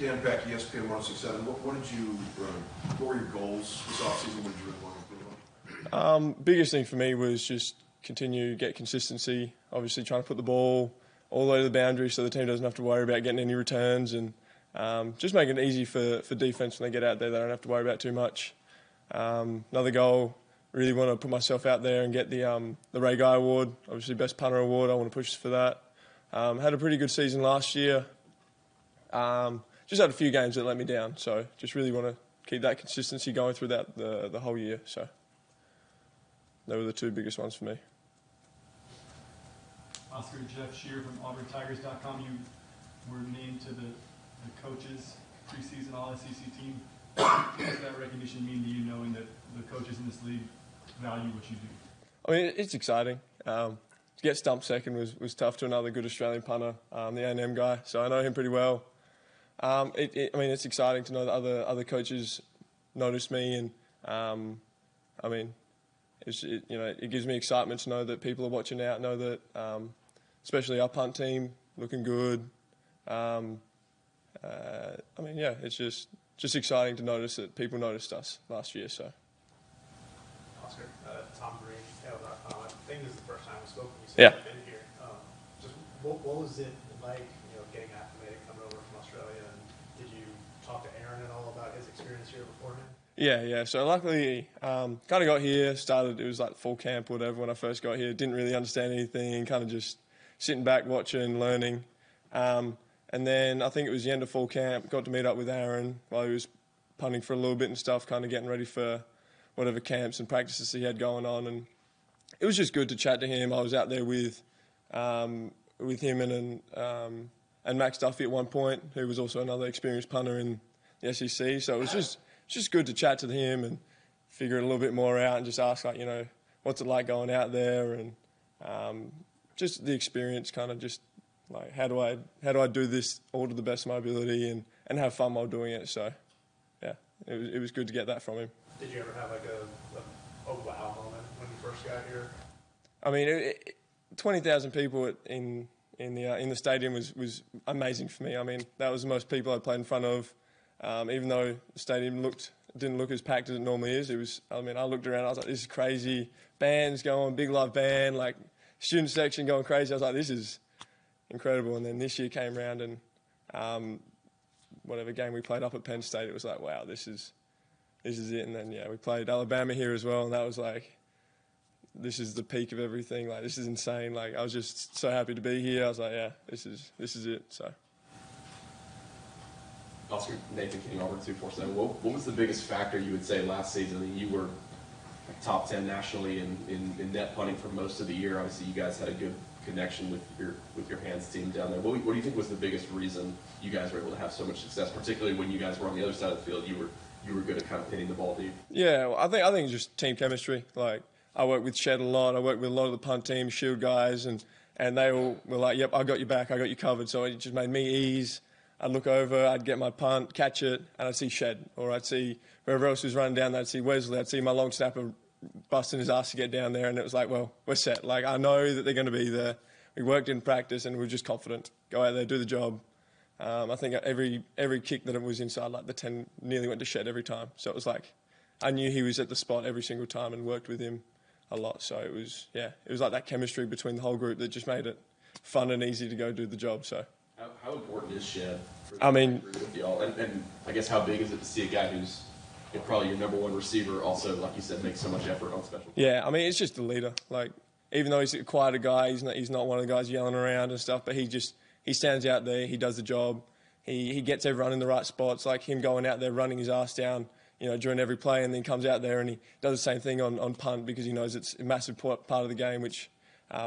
Dan Beck, ESPN 167. What were your goals this offseason? What did you really want to do? Biggest thing for me was just continue get consistency. Obviously, trying to put the ball all the way to the boundary so the team doesn't have to worry about getting any returns, and just making it easy for defense when they get out there. They don't have to worry about too much. Another goal, really want to put myself out there and get the Ray Guy Award, obviously Best Punter Award. I want to push for that. Had a pretty good season last year. Just had a few games that let me down, so just really want to keep that consistency going throughout the whole year. So they were the two biggest ones for me. Oscar, Jeff Shear from AuburnTigers.com. You were named to the coaches preseason All-SEC team. What does that recognition mean to you, knowing that the coaches in this league value what you do? I mean, it's exciting. To get stumped second was tough to another good Australian punter, the A&M guy, so I know him pretty well. I mean, it's exciting to know that other coaches notice me, and I mean, it gives me excitement to know that people are watching out, know that especially our punt team looking good. I mean, yeah, it's just exciting to notice that people noticed us last year. So. Oscar, Tom Green, AL.com. I think this is the first time we spoke. You said you've been here. Just what was it like, getting acclimated, coming over from Australia, and did you talk to Aaron at all about his experience here beforehand? Yeah. So luckily, kind of got here, it was like full camp or whatever when I first got here. Didn't really understand anything, kind of just sitting back, watching, learning. And then I think it was the end of full camp, got to meet up with Aaron while he was punting for a little bit and stuff, kind of getting ready for whatever camps and practices he had going on. And it was just good to chat to him. I was out there with him and Max Duffy at one point, who was also another experienced punter in the SEC. So it was just good to chat to him and figure it a little bit more out and just ask, what's it like going out there, and just the experience, kind of just like how do I do this all to the best of my ability and have fun while doing it. So yeah, it was good to get that from him. Did you ever have like a wow moment when you first got here? I mean, 20,000 people in the stadium was amazing for me. I mean, that was the most people I played in front of. Even though the stadium didn't look as packed as it normally is, I looked around, I was like, this is crazy. Bands going, big live band, like student section going crazy. I was like, this is incredible. And then this year came around, and whatever game we played up at Penn State, it was like, wow, this is it. And then we played Alabama here as well, and that was like, this is the peak of everything. Like, this is insane. Like, I was just so happy to be here. I was like, yeah, this is it. So. Oscar, Nathan King, Auburn 247. What was the biggest factor you would say last season? I mean, you were top 10 nationally in net punting for most of the year. Obviously, you guys had a good connection with your hands team down there. What do you think was the biggest reason you guys were able to have so much success, particularly when you guys were on the other side of the field? You were good at kind of hitting the ball deep. Yeah, well, I think it's just team chemistry. Like, I work with Shed a lot. I work with a lot of the punt team, shield guys, and they all were like, yep, I got your back, I got you covered. So it just made me ease. I'd look over, I'd get my punt, catch it, and I'd see Shed. Or I'd see whoever else was running down, I'd see Wesley, I'd see my long snapper busting his ass to get down there, and it was like, well, we're set. Like, I know that they're going to be there. We worked in practice, and we were just confident. Go out there, do the job. I think every kick that it was inside, like the 10, nearly went to Shed every time. So it was like, I knew he was at the spot every single time and worked with him a lot. So it was like that chemistry between the whole group that just made it fun and easy to go do the job. So. How important is Shed for with y'all? And I guess how big is it to see a guy who's probably your number one receiver also, like you said, makes so much effort on special teams? Yeah, I mean, it's just a leader. Like, even though he's a quieter guy, he's not one of the guys yelling around and stuff, but he stands out there, he does the job, he gets everyone in the right spots, like him going out there running his ass down, during every play, and then comes out there and he does the same thing on punt because he knows it's a massive part of the game, which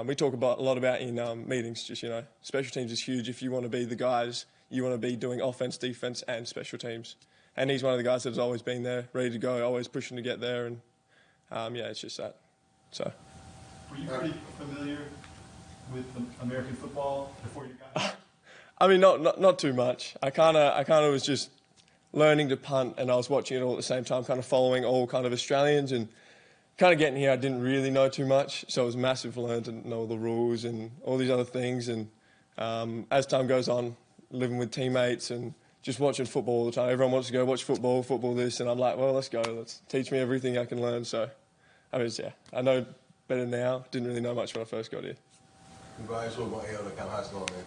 we talk a lot about in meetings. Just, special teams is huge. If you want to be the guys, you want to be doing offense, defense, and special teams. And he's one of the guys that's always been there, ready to go, always pushing to get there. And it's just that. So. Were you pretty familiar with American football before you got here? I mean, not too much. I kind of was just learning to punt, and I was watching it all at the same time, kind of following all kind of Australians, and kind of getting here, I didn't really know too much, so it was massive to learn to know the rules and all these other things. And as time goes on, living with teammates and just watching football all the time. Everyone wants to go watch football this, and I'm like, well, let's go. Let's teach me everything I can learn. So, I know better now. Didn't really know much when I first got here. Congrats on AL.com. How's it going, man?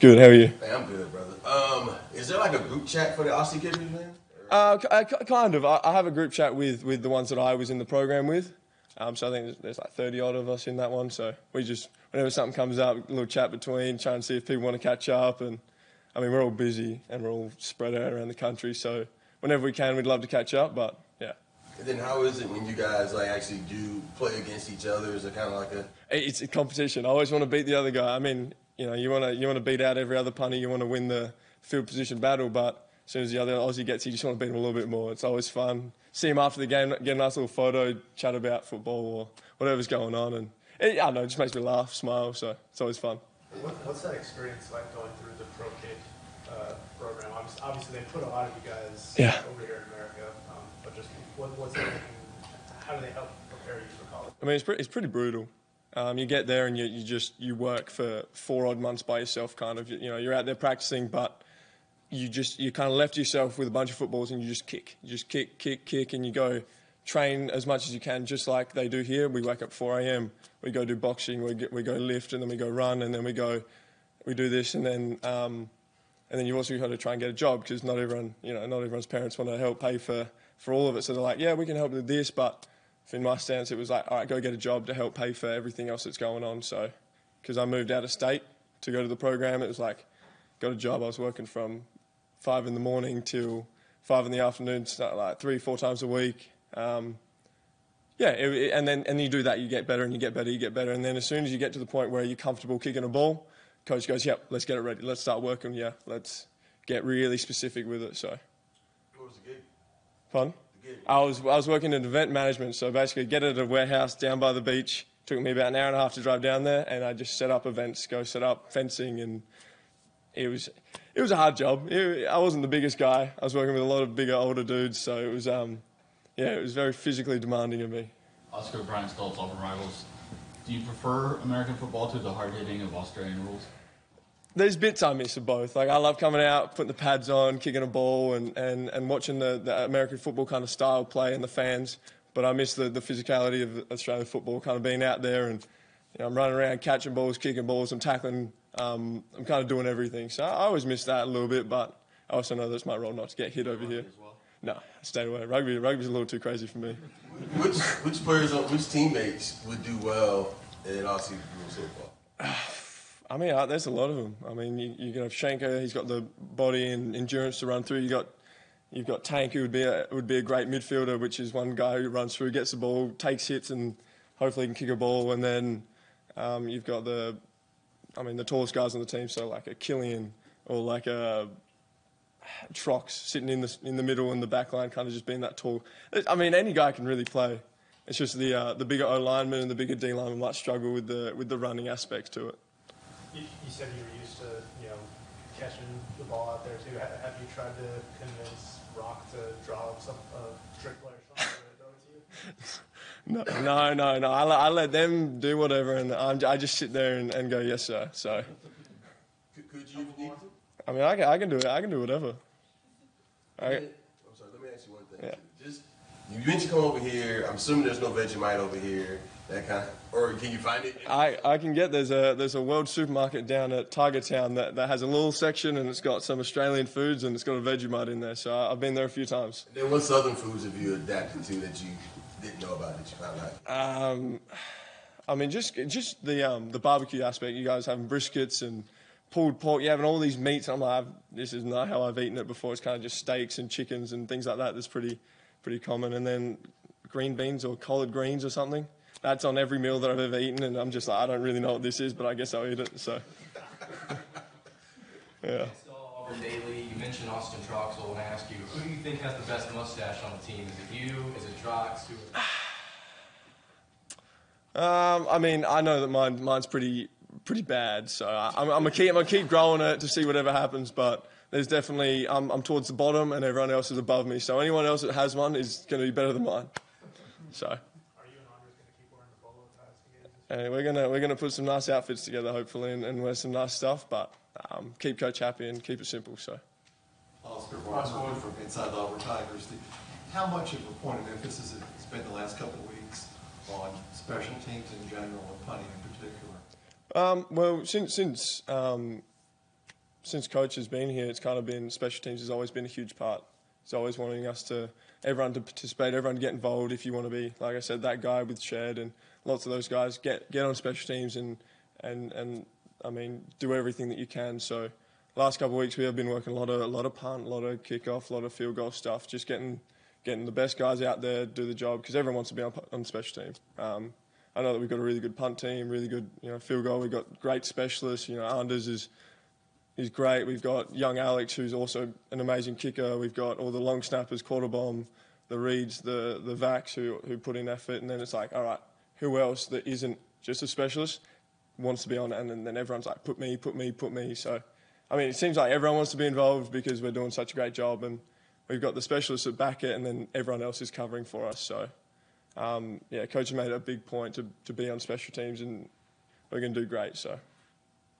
Good. How are you? Hey, I'm good, brother. Is there like a group chat for the Aussie kickers, man? Kind of. I have a group chat with the ones that I was in the program with. So I think there's like 30 odd of us in that one. So we just, whenever something comes up, a little chat between, try and see if people want to catch up. And we're all busy and we're all spread out around the country. So whenever we can, we'd love to catch up. But yeah. And then how is it when you guys like actually do play against each other? Is it kind of like a? It's a competition. I always want to beat the other guy. You want to beat out every other punter. You want to win the field position battle. But as soon as the other Aussie gets you just want to beat him a little bit more. It's always fun. See him after the game, get a nice little photo, chat about football or whatever's going on. And I don't know, it just makes me laugh, smile, so it's always fun. What's that experience like going through the pro kick program? Obviously, they put a lot of you guys over here in America, but just what's it like, how do they help prepare you for college? It's pretty brutal. You get there and you work for 4 odd months by yourself, kind of. You're out there practicing, but you kind of left yourself with a bunch of footballs and you just kick. You just kick, and you go train as much as you can, just like they do here. We wake up 4 a.m. We go do boxing. We go lift, and then we go run, and then we do this, and then you also got to try and get a job because not everyone's parents want to help pay for all of it. So they're like, yeah, we can help with this, but in my stance, it was like, all right, go get a job to help pay for everything else that's going on. So because I moved out of state to go to the program, it was like, got a job. I was working from 5 in the morning till 5 in the afternoon, like 3-4 times a week. And then you do that, you get better and you get better. And then as soon as you get to the point where you're comfortable kicking a ball, coach goes, yep, let's get it ready. Let's start working. Yeah, let's get really specific with it. So. What was the gig? Fun? The gig. I was working in event management, so basically get it at a warehouse down by the beach. Took me about an hour and a half to drive down there, and I just set up events, go set up fencing, and it was a hard job. I wasn't the biggest guy. I was working with a lot of bigger, older dudes, so it was very physically demanding of me. Oscar, Brian Stoltz, Auburn rivals. Do you prefer American football to the hard-hitting of Australian rules? There's bits I miss of both. Like I love coming out, putting the pads on, kicking a ball, and watching the American football kind of style play and the fans. But I miss the physicality of Australian football, kind of being out there and I'm running around, catching balls, kicking balls, I'm tackling. I'm kind of doing everything. So I always miss that a little bit, but I also know that's my role not to get hit over here. No, stay away. Rugby's a little too crazy for me. Which players, which teammates would do well in Aussie rules football? There's a lot of them. You can have Schenker. He's got the body and endurance to run through. You've got Tank, who would be a great midfielder, which is one guy who runs through, gets the ball, takes hits, and hopefully can kick a ball. And then you've got the tallest guys on the team, so like a Killian or like a Trox sitting in the middle and the back line, kind of just being that tall. Any guy can really play. It's just the bigger O lineman and the bigger D lineman might struggle with the running aspects to it. You said you were used to catching the ball out there too. Have you tried to convince Rock to draw up a trick play or something to throw it to you? No. I let them do whatever, and I just sit there and go, yes, sir. So. Could you if you need to? I can do it. I can do whatever. I'm sorry. Let me ask you one thing. Yeah. Just you mentioned come over here. I'm assuming there's no Vegemite over here. That kind of, or can you find it? I can get there's a World supermarket down at Tiger Town that has a little section and it's got some Australian foods and it's got a Vegemite in there. So I've been there a few times. And then what southern foods have you adapted to that you didn't know about that you found out? Just the barbecue aspect. You guys having briskets and pulled pork. You're having all these meats. I'm like, this is not how I've eaten it before. It's kind of just steaks and chickens and things like that. That's pretty common. And then green beans or collard greens or something. That's on every meal that I've ever eaten, and I'm just like, I don't really know what this is, but I guess I'll eat it. So, yeah. Auburn daily. You mentioned Austin Troxel. I want to ask you, who do you think has the best mustache on the team? Is it you? Is it Trox? I know that mine's pretty bad, so I'm gonna keep growing it to see whatever happens. But there's definitely I'm towards the bottom, and everyone else is above me. So anyone else that has one is going to be better than mine. So. And we're gonna put some nice outfits together, hopefully, and wear some nice stuff. But keep Coach happy and keep it simple. So. Austin. Oscar from inside the Auburn Tigers. How much of a point of emphasis has been the last couple of weeks on special teams in general and punting in particular? Well, since Coach has been here, it's kind of been special teams has always been a huge part. He's always wanting everyone to participate, everyone to get involved. If you want to be, like I said, that guy with Shed and lots of those guys, get on special teams and I mean do everything that you can. So last couple of weeks we have been working a lot of punt, a lot of kickoff, a lot of field goal stuff, just getting the best guys out there, do the job, because everyone wants to be on special team. I know that we've got a really good punt team, really good field goal. We've got great specialists. Anders is great. We've got young Alex, who's also an amazing kicker. We've got all the long snappers, quarter bomb, the Reeds, the Vacs who put in effort. And then it's like, all right, who else that isn't just a specialist wants to be on? And then everyone's like, put me. So, I mean, it seems like everyone wants to be involved because we're doing such a great job. And we've got the specialists that back it, and then everyone else is covering for us. So, Coach made a big point to be on special teams, and we're going to do great. So.